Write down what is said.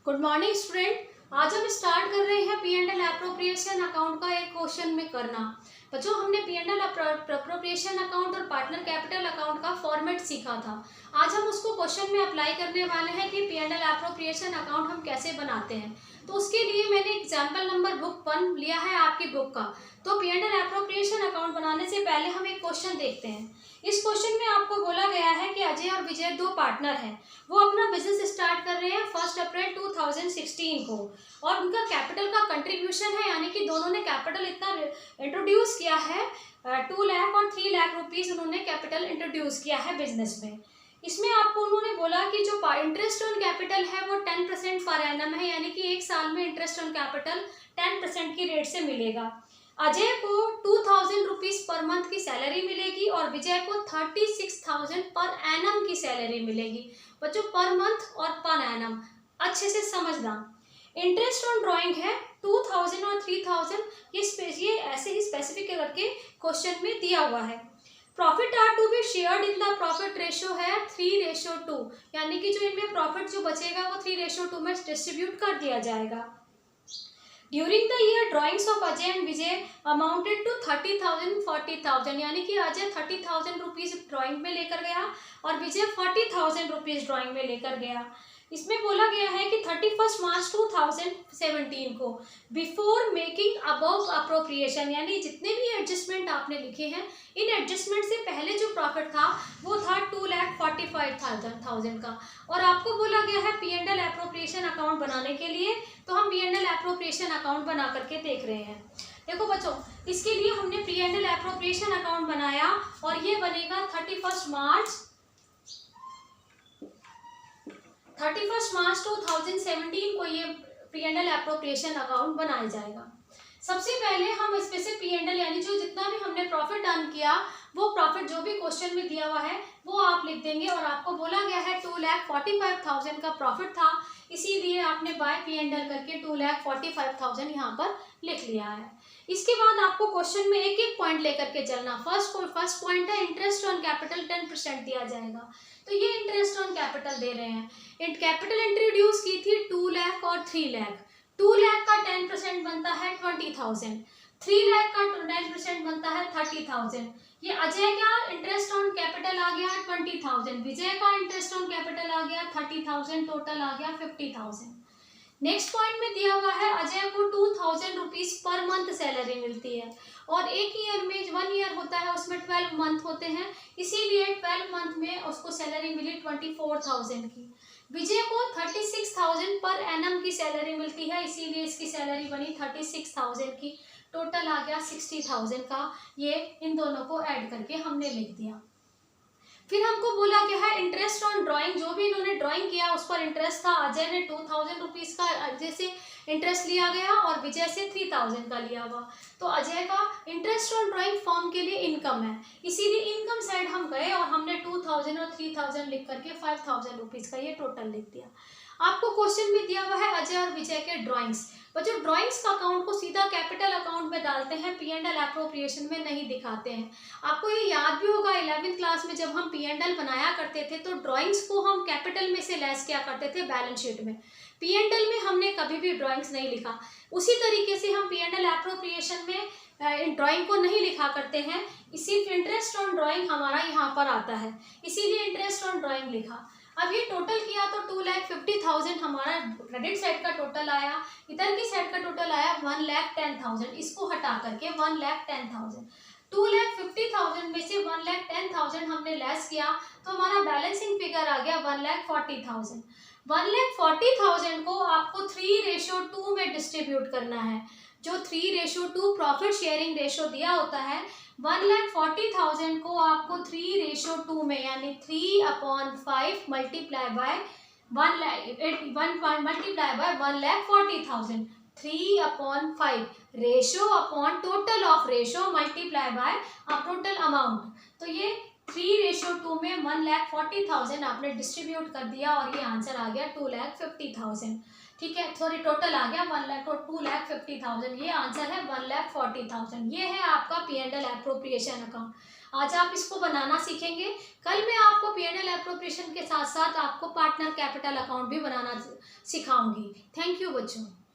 Good morning student. आज हम start कर रहे हैं P&L एप्रोप्रिएशन अकाउंट का एक क्वेश्चन में करना। बच्चों, हमने P&L एप्रोप्रिएशन अकाउंट और पार्टनर कैपिटल अकाउंट का फॉर्मेट सीखा था। आज हम उसको क्वेश्चन में अप्लाई करने वाले हैं कि P&L एप्रोप्रिएशन अकाउंट हम कैसे बनाते हैं। तो उसके लिए मैंने एग्जाम्पल नंबर बुक 1 लिया है आपकी बुक का। तो P&L एप्रोप्रिएशन अकाउंट बनाने से पहले हम एक क्वेश्चन देखते हैं। इस क्वेश्चन में आपको बोला गया है कि अजय और विजय दो पार्टनर हैं। वो अपना बिजनेस स्टार्ट कर रहे हैं 1 अप्रैल 2016 को और उनका कैपिटल का कंट्रीब्यूशन है, यानी कि दोनों ने कैपिटल इतना इंट्रोड्यूस किया है 2 लाख और 3 लाख रुपीस उन्होंने कैपिटल इंट्रोड्यूस किया है बिजनेस में। इसमें आपको उन्होंने बोला कि जो इंटरेस्ट ऑन कैपिटल है वो 10% पर एनम है, यानी कि एक साल में इंटरेस्ट ऑन कैपिटल 10% की रेट से मिलेगा। अजय को 2000 रुपीज पर मंथ की सैलरी मिलेगी और विजय को 36,000 पर एनम की सैलरी मिलेगी। बच्चों, पर मंथ और पर एनम अच्छे से समझना। इंटरेस्ट ऑन ड्राइंग है 2000 और 3000, ये ऐसे ही स्पेसिफिक करके क्वेश्चन में दिया हुआ है। Profit are to be shared in the profit ratio है 3:2, यानी कि जो इनमें प्रॉफिट जो बचेगा वो 3:2 में डिस्ट्रीब्यूट कर दिया जाएगा। During the year drawings of Ajay and Vijay amounted to 30,000 40,000, यानी कि अजय 30,000 रुपीज ड्राइंग में लेकर गया और विजय 40,000 रुपीज ड्राइंग में लेकर गया। इसमें बोला गया है कि 31 मार्च 2017 को बिफोर मेकिंग अबव अप्रोप्रिएशन, यानी जितने भी एडजस्टमेंट आपने लिखे हैं इन एडजस्टमेंट से पहले जो प्रॉफिट था वो था 2,45,000 का। और आपको बोला गया है P&L एप्रोप्रिएशन अकाउंट बनाने के लिए, तो हम P&L एप्रोप्रिएशन अकाउंट बना करके देख रहे हैं। देखो बच्चों, इसके लिए हमने P&L एप्रोप्रिएशन अकाउंट बनाया और ये बनेगा 31 मार्च 2017 को ये P&L एप्रोप्रिएशन अकाउंट बनाया जाएगा। सबसे पहले हम इसमें से P&L यानी जो जितना भी हमने प्रॉफिट अर्न किया वो प्रॉफिट जो भी क्वेश्चन में दिया हुआ है वो आप लिख देंगे। और आपको बोला गया है 2,45,000 का प्रॉफिट था, इसीलिए आपने बाय P&L करके 2,45,000 यहाँ पर लिख लिया है। इसके बाद आपको क्वेश्चन में एक एक पॉइंट लेकर के चलना। फर्स्ट पॉइंट है इंटरेस्ट ऑन कैपिटल 10% दिया जाएगा, तो ये इंटरेस्ट ऑन कैपिटल दे रहे हैं। कैपिटल इंट्रोड्यूस की थी 2 लाख और 3 लाख। 2 लाख का 10% बनता है 20,000, 3 लाख का 10% बनता है 30,000। ये अजय का इंटरेस्ट ऑन कैपिटल आ गया 20,000, विजय का इंटरेस्ट ऑन कैपिटल आ गया 30,000, टोटल आ गया 50,000। नेक्स्ट पॉइंट में दिया हुआ है अजय को 2,000 रुपीज पर मंथ सैलरी मिलती है और एक ईयर में 1 ईयर होता है उसमें 12 मंथ होते हैं, इसीलिए 12 मंथ में उसको सैलरी मिली 24,000 की। विजय को 36,000 पर एनम की सैलरी मिलती है, इसीलिए इसकी सैलरी बनी 36,000 की। टोटल आ गया 60,000 का। ये इन दोनों को ऐड करके हमने लिख दिया। फिर हमको बोला गया है इंटरेस्ट ऑन ड्राइंग, जो भी इन्होंने ड्राइंग किया उस पर इंटरेस्ट था। अजय ने 2,000 रुपीज का अजय से इंटरेस्ट लिया गया और विजय से 3,000 का लिया हुआ। तो अजय का इंटरेस्ट ऑन ड्राइंग फॉर्म के लिए इनकम है, इसीलिए इनकम साइड हम गए और हमने 2,000 और 3,000 लिख करके 5,000 रुपीज का ये टोटल लिख दिया। आपको क्वेश्चन में दिया हुआ है अजय और विजय के ड्राइंग्स। बच्चों, ड्राइंग्स का अकाउंट को सीधा कैपिटल अकाउंट में डालते हैं, P&L एप्रोप्रिएशन में नहीं दिखाते हैं। आपको ये याद भी होगा 11वीं क्लास में जब हम P&L बनाया करते थे तो ड्राइंग्स को हम कैपिटल में से लेस किया करते थे बैलेंस शीट में। P&L में हमने कभी भी ड्राइंग्स नहीं लिखा। उसी तरीके से हम P&L एप्रोप्रिएशन में ड्राइंग को नहीं लिखा करते हैं, इसी इंटरेस्ट ऑन ड्राइंग हमारा यहाँ पर आता है, इसीलिए इंटरेस्ट ऑन ड्राइंग लिखा। अब ये टोटल किया तो 2,50,000 हमारा क्रेडिट साइड का टोटल आया, इधर की साइड का टोटल आया 1,10,000। इसको हटा करके 1,10,000, 2,50,000 में से 1,10,000 हमने लेस किया तो हमारा बैलेंसिंग फिगर आ गया 1,40,000। 1,40,000 को आपको 3:2 में डिस्ट्रीब्यूट करना है। जो 3:2 प्रॉफिट शेयरिंग रेशो दिया होता है, 1,40,000 को आपको 3:2 में यानी 3/5 multiply by 1,40,000, 3/5 ratio upon total of ratio multiply by total amount. तो ये 3:2 में 1,40,000 आपने डिस्ट्रीब्यूट कर दिया और ये आंसर आ गया 2,50,000। ठीक है, सॉरी टोटल आ गया 2,50,000, ये आंसर है 1,40,000। ये है आपका P&L एप्रोप्रिएशन अकाउंट। आज आप इसको बनाना सीखेंगे। कल मैं आपको P&L एप्रोप्रिएशन के साथ साथ आपको पार्टनर कैपिटल अकाउंट भी बनाना सिखाऊंगी। थैंक यू बच्चों।